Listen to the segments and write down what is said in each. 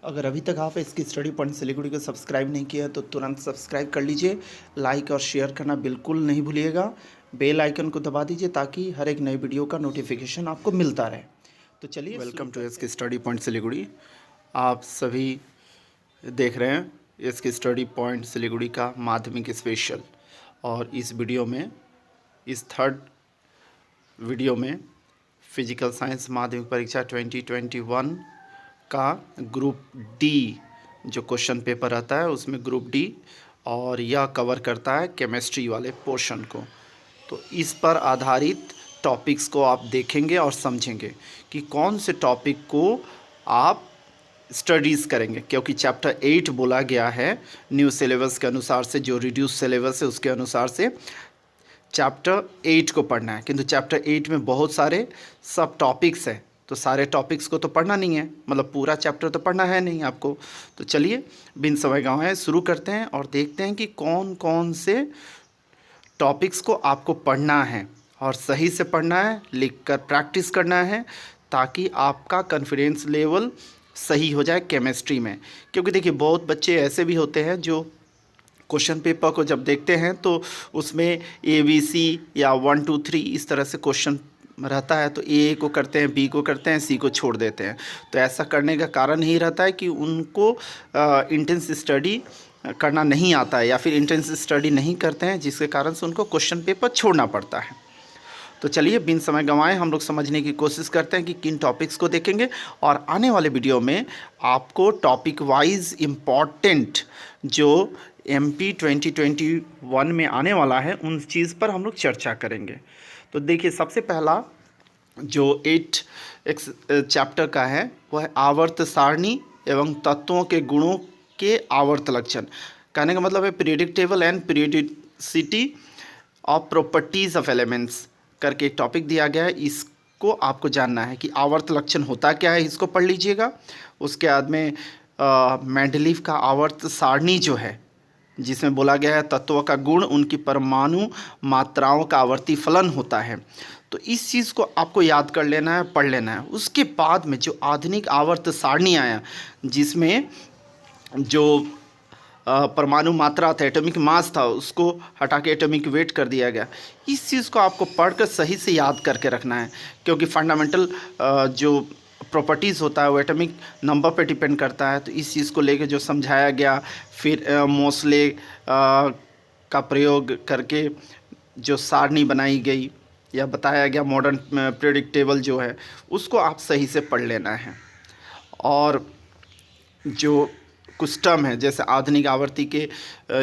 अगर अभी तक आप इसकी स्टडी पॉइंट सिलीगुड़ी को सब्सक्राइब नहीं किया है तो तुरंत सब्सक्राइब कर लीजिए। लाइक और शेयर करना बिल्कुल नहीं भूलिएगा। बेल आइकन को दबा दीजिए ताकि हर एक नई वीडियो का नोटिफिकेशन आपको मिलता रहे। तो चलिए, वेलकम टू इसकी स्टडी पॉइंट सिलीगुड़ी। आप सभी देख रहे हैं इसकी स्टडी पॉइंट सिलीगुड़ी का माध्यमिक स्पेशल, और इस वीडियो में, इस थर्ड वीडियो में फिजिकल साइंस माध्यमिक परीक्षा 2021 का ग्रुप डी जो क्वेश्चन पेपर आता है उसमें ग्रुप डी, और यह कवर करता है केमिस्ट्री वाले पोर्शन को। तो इस पर आधारित टॉपिक्स को आप देखेंगे और समझेंगे कि कौन से टॉपिक को आप स्टडीज़ करेंगे, क्योंकि चैप्टर 8 बोला गया है न्यू सिलेबस के अनुसार से, जो रिड्यूस सिलेबस है उसके अनुसार से चैप्टर 8 को पढ़ना है। किंतु चैप्टर 8 में बहुत सारे सब टॉपिक्स हैं, तो सारे टॉपिक्स को तो पढ़ना नहीं है, मतलब पूरा चैप्टर तो पढ़ना है नहीं आपको। तो चलिए बिन समय गंवाए शुरू करते हैं और देखते हैं कि कौन कौन से टॉपिक्स को आपको पढ़ना है, और सही से पढ़ना है, लिखकर प्रैक्टिस करना है, ताकि आपका कॉन्फिडेंस लेवल सही हो जाए केमिस्ट्री में। क्योंकि देखिए बहुत बच्चे ऐसे भी होते हैं जो क्वेश्चन पेपर को जब देखते हैं तो उसमें ABC या 1 2 3 इस तरह से क्वेश्चन रहता है, तो A को करते हैं, B को करते हैं, C को छोड़ देते हैं। तो ऐसा करने का कारण ही रहता है कि उनको इंटेंस स्टडी करना नहीं आता है, या फिर इंटेंस स्टडी नहीं करते हैं, जिसके कारण से उनको क्वेश्चन पेपर छोड़ना पड़ता है। तो चलिए बिन समय गंवाए हम लोग समझने की कोशिश करते हैं कि किन टॉपिक्स को देखेंगे, और आने वाले वीडियो में आपको टॉपिक वाइज इम्पॉर्टेंट जो MP 2021 में आने वाला है उन चीज़ पर हम लोग चर्चा करेंगे। तो देखिए सबसे पहला जो 8 चैप्टर का है वह है आवर्त सारणी एवं तत्वों के गुणों के आवर्त लक्षण। कहने का मतलब है periodic table and periodicity of properties of elements करके एक टॉपिक दिया गया है। इसको आपको जानना है कि आवर्त लक्षण होता क्या है, इसको पढ़ लीजिएगा। उसके बाद में मेंडलीव का आवर्त सारणी जो है, जिसमें बोला गया है तत्वों का गुण उनकी परमाणु मात्राओं का आवर्ती फलन होता है। तो इस चीज़ को आपको याद कर लेना है, पढ़ लेना है। उसके बाद में जो आधुनिक आवर्त सारणी आया, जिसमें जो परमाणु मात्रा था, एटॉमिक मास था, उसको हटा के एटॉमिक वेट कर दिया गया। इस चीज़ को आपको पढ़कर सही से याद करके रखना है, क्योंकि फंडामेंटल जो प्रॉपर्टीज़ होता है वो एटॉमिक नंबर पे डिपेंड करता है। तो इस चीज़ को लेके जो समझाया गया, फिर मोसले का प्रयोग करके जो सारणी बनाई गई या बताया गया मॉडर्न पीरियोडिक टेबल जो है, उसको आप सही से पढ़ लेना है। और जो कुछ टर्म है, जैसे आधुनिक आवर्ती के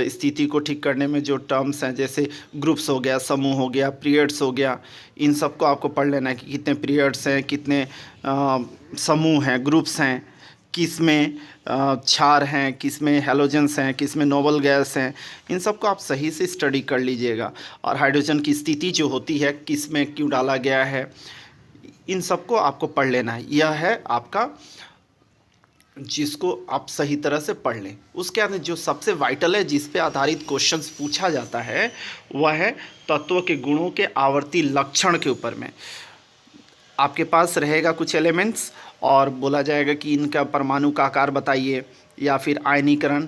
स्थिति को ठीक करने में जो टर्म्स हैं, जैसे ग्रुप्स हो गया, समूह हो गया, पीरियड्स हो गया, इन सब को आपको पढ़ लेना है कि कितने पीरियड्स हैं, कितने समूह हैं, ग्रुप्स हैं, किस में क्षार हैं, किस में हैलोजेंस हैं, किस में नोबल गैस हैं। इन सब को आप सही से स्टडी कर लीजिएगा। और हाइड्रोजन की स्थिति जो होती है, किस में क्यों डाला गया है, इन सब को आपको पढ़ लेना है। यह है आपका, जिसको आप सही तरह से पढ़ लें। उसके बाद जो सबसे वाइटल है, जिस पे आधारित क्वेश्चंस पूछा जाता है, वह है तत्व के गुणों के आवर्ती लक्षण के ऊपर में। आपके पास रहेगा कुछ एलिमेंट्स और बोला जाएगा कि इनका परमाणु का आकार बताइए, या फिर आयनीकरण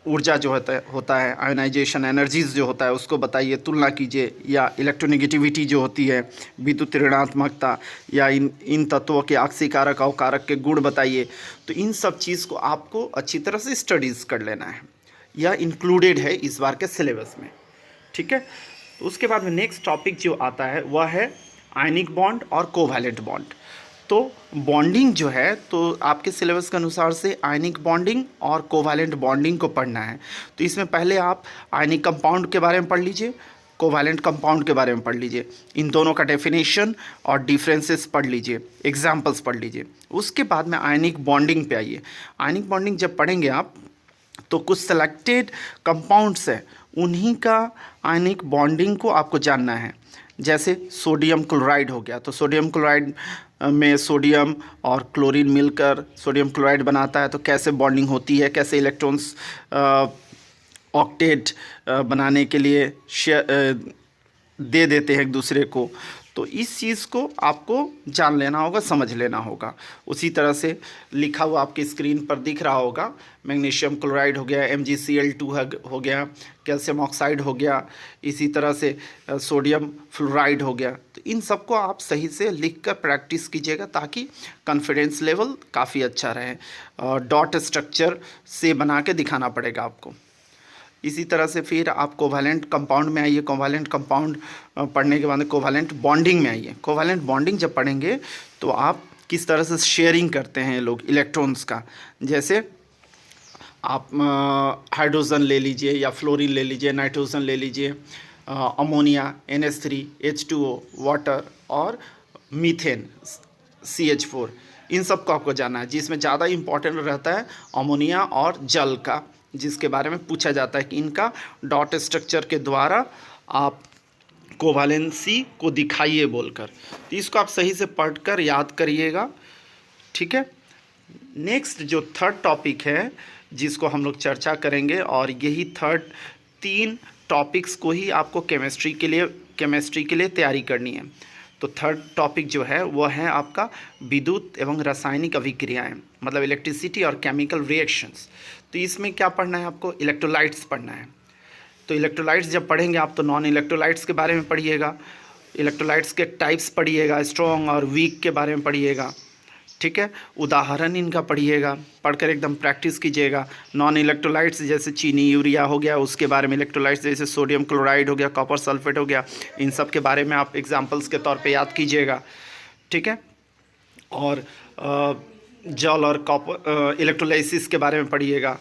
ऊर्जा जो होता है आयोनाइजेशन एनर्जीज जो होता है उसको बताइए, तुलना कीजिए, या इलेक्ट्रोनेगेटिविटी जो होती है, विद्युत ऋणात्मकता, या इन तत्वों के आक्सीकारक अवकारक के गुण बताइए। तो इन सब चीज़ को आपको अच्छी तरह से स्टडीज़ कर लेना है। यह इंक्लूडेड है इस बार के सिलेबस में, ठीक है। तो उसके बाद में नेक्स्ट टॉपिक जो आता है वह है आयनिक बॉन्ड और कोवैलेंट बॉन्ड। तो बॉन्डिंग जो है, तो आपके सिलेबस के अनुसार से आयनिक बॉन्डिंग और कोवैलेंट बॉन्डिंग को पढ़ना है। तो इसमें पहले आप आयनिक कंपाउंड के बारे में पढ़ लीजिए, कोवैलेंट कंपाउंड के बारे में पढ़ लीजिए, इन दोनों का डेफिनेशन और डिफरेंसेस पढ़ लीजिए, एग्जाम्पल्स पढ़ लीजिए। उसके बाद में आयनिक बॉन्डिंग पे आइए। आयनिक बॉन्डिंग जब पढ़ेंगे आप, तो कुछ सेलेक्टेड कंपाउंड्स है, उन्हीं का आयनिक बॉन्डिंग को आपको जानना है। जैसे सोडियम क्लोराइड हो गया, तो सोडियम क्लोराइड में सोडियम और क्लोरीन मिलकर सोडियम क्लोराइड बनाता है। तो कैसे बॉन्डिंग होती है, कैसे इलेक्ट्रॉन्स ऑक्टेट बनाने के लिए दे देते हैं एक दूसरे को। तो इस चीज़ को आपको जान लेना होगा, समझ लेना होगा। उसी तरह से लिखा हुआ आपकी स्क्रीन पर दिख रहा होगा, मैग्नीशियम क्लोराइड हो गया, MgCl2 हो गया, कैल्शियम ऑक्साइड हो गया, इसी तरह से सोडियम फ्लोराइड हो गया। तो इन सबको आप सही से लिख कर प्रैक्टिस कीजिएगा ताकि कॉन्फिडेंस लेवल काफ़ी अच्छा रहे। डॉट स्ट्रक्चर से बना के दिखाना पड़ेगा आपको। इसी तरह से फिर आप कोवैलेंट कंपाउंड में आइए। कोवैलेंट कंपाउंड पढ़ने के बाद कोवैलेंट बॉन्डिंग में आइए। कोवैलेंट बॉन्डिंग जब पढ़ेंगे तो आप किस तरह से शेयरिंग करते हैं लोग इलेक्ट्रॉन्स का। जैसे आप हाइड्रोजन ले लीजिए या फ्लोरीन ले लीजिए, नाइट्रोजन ले लीजिए, अमोनिया NH3, H2O वाटर और मीथेन CH4, इन सब को आपको जानना है। जिसमें ज़्यादा इम्पॉर्टेंट रहता है अमोनिया और जल का, जिसके बारे में पूछा जाता है कि इनका डॉट स्ट्रक्चर के द्वारा आप कोवैलेंसी को दिखाइए बोलकर। तो इसको आप सही से पढ़कर याद करिएगा, ठीक है। नेक्स्ट जो थर्ड टॉपिक है जिसको हम लोग चर्चा करेंगे, और यही थर्ड 3 टॉपिक्स को ही आपको केमिस्ट्री के लिए तैयारी करनी है। तो थर्ड टॉपिक जो है वो है आपका विद्युत एवं रासायनिक अभिक्रियाएं, मतलब इलेक्ट्रिसिटी और केमिकल रिएक्शंस। तो इसमें क्या पढ़ना है आपको? इलेक्ट्रोलाइट्स पढ़ना है। तो इलेक्ट्रोलाइट्स जब पढ़ेंगे आप तो नॉन इलेक्ट्रोलाइट्स के बारे में पढ़िएगा, इलेक्ट्रोलाइट्स के टाइप्स पढ़िएगा, स्ट्रॉन्ग और वीक के बारे में पढ़िएगा, ठीक है। उदाहरण इनका पढ़िएगा, पढ़कर एकदम प्रैक्टिस कीजिएगा। नॉन इलेक्ट्रोलाइट्स जैसे चीनी, यूरिया हो गया, उसके बारे में। इलेक्ट्रोलाइट्स जैसे सोडियम क्लोराइड हो गया, कॉपर सल्फेट हो गया, इन सब के बारे में आप एग्जाम्पल्स के तौर पे याद कीजिएगा, ठीक है। और जल और कॉपर इलेक्ट्रोलाइसिस के बारे में पढ़िएगा,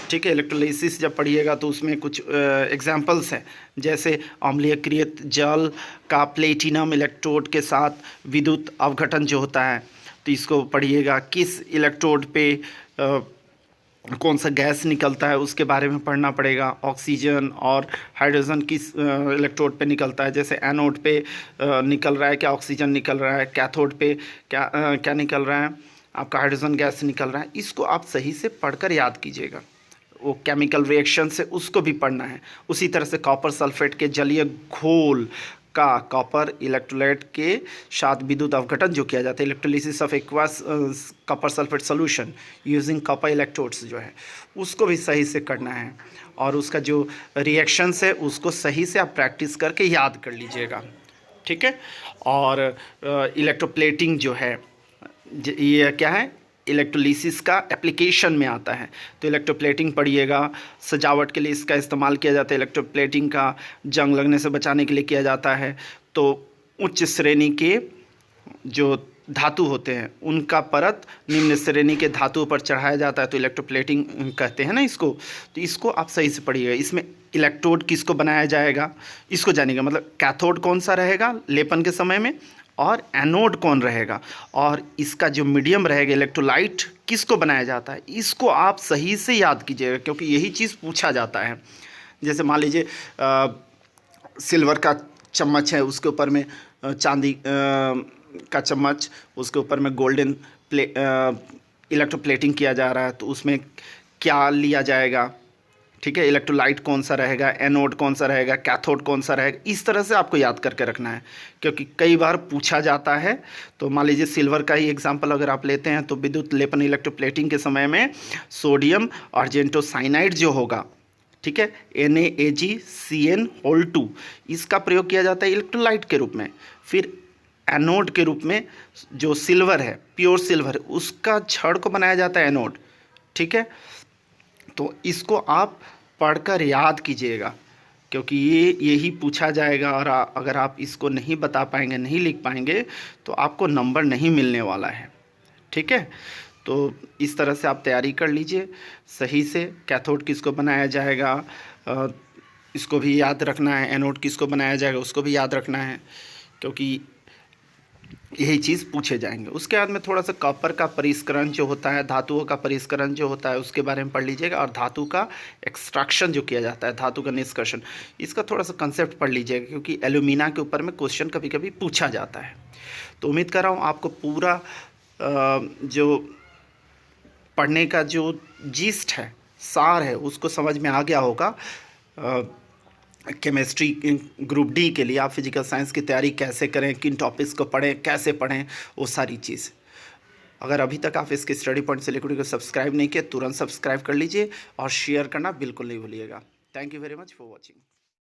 ठीक है। इलेक्ट्रोलाइसिस जब पढ़िएगा तो उसमें कुछ एग्जाम्पल्स हैं, जैसे अम्लीयकृत जल का प्लेटिनम इलेक्ट्रोड के साथ विद्युत अवघटन जो होता है, तो इसको पढ़िएगा। किस इलेक्ट्रोड पे कौन सा गैस निकलता है उसके बारे में पढ़ना पड़ेगा। ऑक्सीजन और हाइड्रोजन किस इलेक्ट्रोड पे निकलता है, जैसे एनोड पे निकल रहा है क्या ऑक्सीजन निकल रहा है, कैथोड पे क्या निकल रहा है, आपका हाइड्रोजन गैस निकल रहा है। इसको आप सही से पढ़कर याद कीजिएगा। वो केमिकल रिएक्शन से उसको भी पढ़ना है। उसी तरह से कॉपर सल्फेट के जलीय घोल का कॉपर इलेक्ट्रोलाइट के साथ विद्युत अवघटन जो किया जाता है, electrolysis of aqueous copper sulphate solution using copper electrodes जो है, उसको भी सही से करना है। और उसका जो रिएक्शंस है उसको सही से आप प्रैक्टिस करके याद कर लीजिएगा, ठीक है। और इलेक्ट्रोप्लेटिंग जो है ये क्या है, इलेक्ट्रोलिसिस का एप्लीकेशन में आता है। तो इलेक्ट्रोप्लेटिंग पढ़िएगा। सजावट के लिए इसका इस्तेमाल किया जाता है। इलेक्ट्रोप्लेटिंग का जंग लगने से बचाने के लिए किया जाता है। तो उच्च श्रेणी के जो धातु होते हैं उनका परत निम्न श्रेणी के धातुओं पर चढ़ाया जाता है, तो इलेक्ट्रोप्लेटिंग कहते हैं ना इसको। तो इसको आप सही से पढ़िएगा। इसमें इलेक्ट्रोड किसको बनाया जाएगा इसको जानिएगा, मतलब कैथोड कौन सा रहेगा लेपन के समय में, और एनोड कौन रहेगा, और इसका जो मीडियम रहेगा इलेक्ट्रोलाइट किसको बनाया जाता है, इसको आप सही से याद कीजिएगा, क्योंकि यही चीज़ पूछा जाता है। जैसे मान लीजिए सिल्वर का चम्मच है, उसके ऊपर में चांदी का चम्मच, उसके ऊपर में गोल्डन इलेक्ट्रोप्लेटिंग किया जा रहा है, तो उसमें क्या लिया जाएगा, ठीक है। इलेक्ट्रोलाइट कौन सा रहेगा, एनोड कौन सा रहेगा, कैथोड कौन सा रहेगा, इस तरह से आपको याद करके रखना है, क्योंकि कई बार पूछा जाता है। तो मान लीजिए सिल्वर का ही एग्जांपल अगर आप लेते हैं, तो विद्युत लेपन इलेक्ट्रोप्लेटिंग के समय में सोडियम अर्जेंटोसाइनाइड जो होगा, ठीक है, NaAgCN2, इसका प्रयोग किया जाता है इलेक्ट्रोलाइट के रूप में। फिर एनोड के रूप में जो सिल्वर है, प्योर सिल्वर, उसका छड़ को बनाया जाता है एनोड, ठीक है। तो इसको आप पढ़कर याद कीजिएगा, क्योंकि यही पूछा जाएगा। और अगर आप इसको नहीं बता पाएंगे, नहीं लिख पाएंगे, तो आपको नंबर नहीं मिलने वाला है, ठीक है। तो इस तरह से आप तैयारी कर लीजिए सही से। कैथोड किसको बनाया जाएगा इसको भी याद रखना है, एनोड किसको बनाया जाएगा उसको भी याद रखना है, क्योंकि यही चीज़ पूछे जाएंगे। उसके बाद में थोड़ा सा कॉपर का परिष्करण जो होता है, धातुओं का परिष्करण जो होता है, उसके बारे में पढ़ लीजिएगा। और धातु का एक्सट्रैक्शन जो किया जाता है, धातु का निष्कर्षण, इसका थोड़ा सा कंसेप्ट पढ़ लीजिएगा, क्योंकि एल्यूमिना के ऊपर में क्वेश्चन कभी कभी पूछा जाता है। तो उम्मीद कर रहा हूँ आपको पूरा जो पढ़ने का जो जिस्ट है, सार है, उसको समझ में आ गया होगा। केमिस्ट्री ग्रुप डी के लिए आप फिजिकल साइंस की तैयारी कैसे करें, किन टॉपिक्स को पढ़ें, कैसे पढ़ें, वो सारी चीज़। अगर अभी तक आप इसके स्टडी पॉइंट से लिखिए को सब्सक्राइब नहीं किया, तुरंत सब्सक्राइब कर लीजिए और शेयर करना बिल्कुल नहीं भूलिएगा। Thank you very much for watching.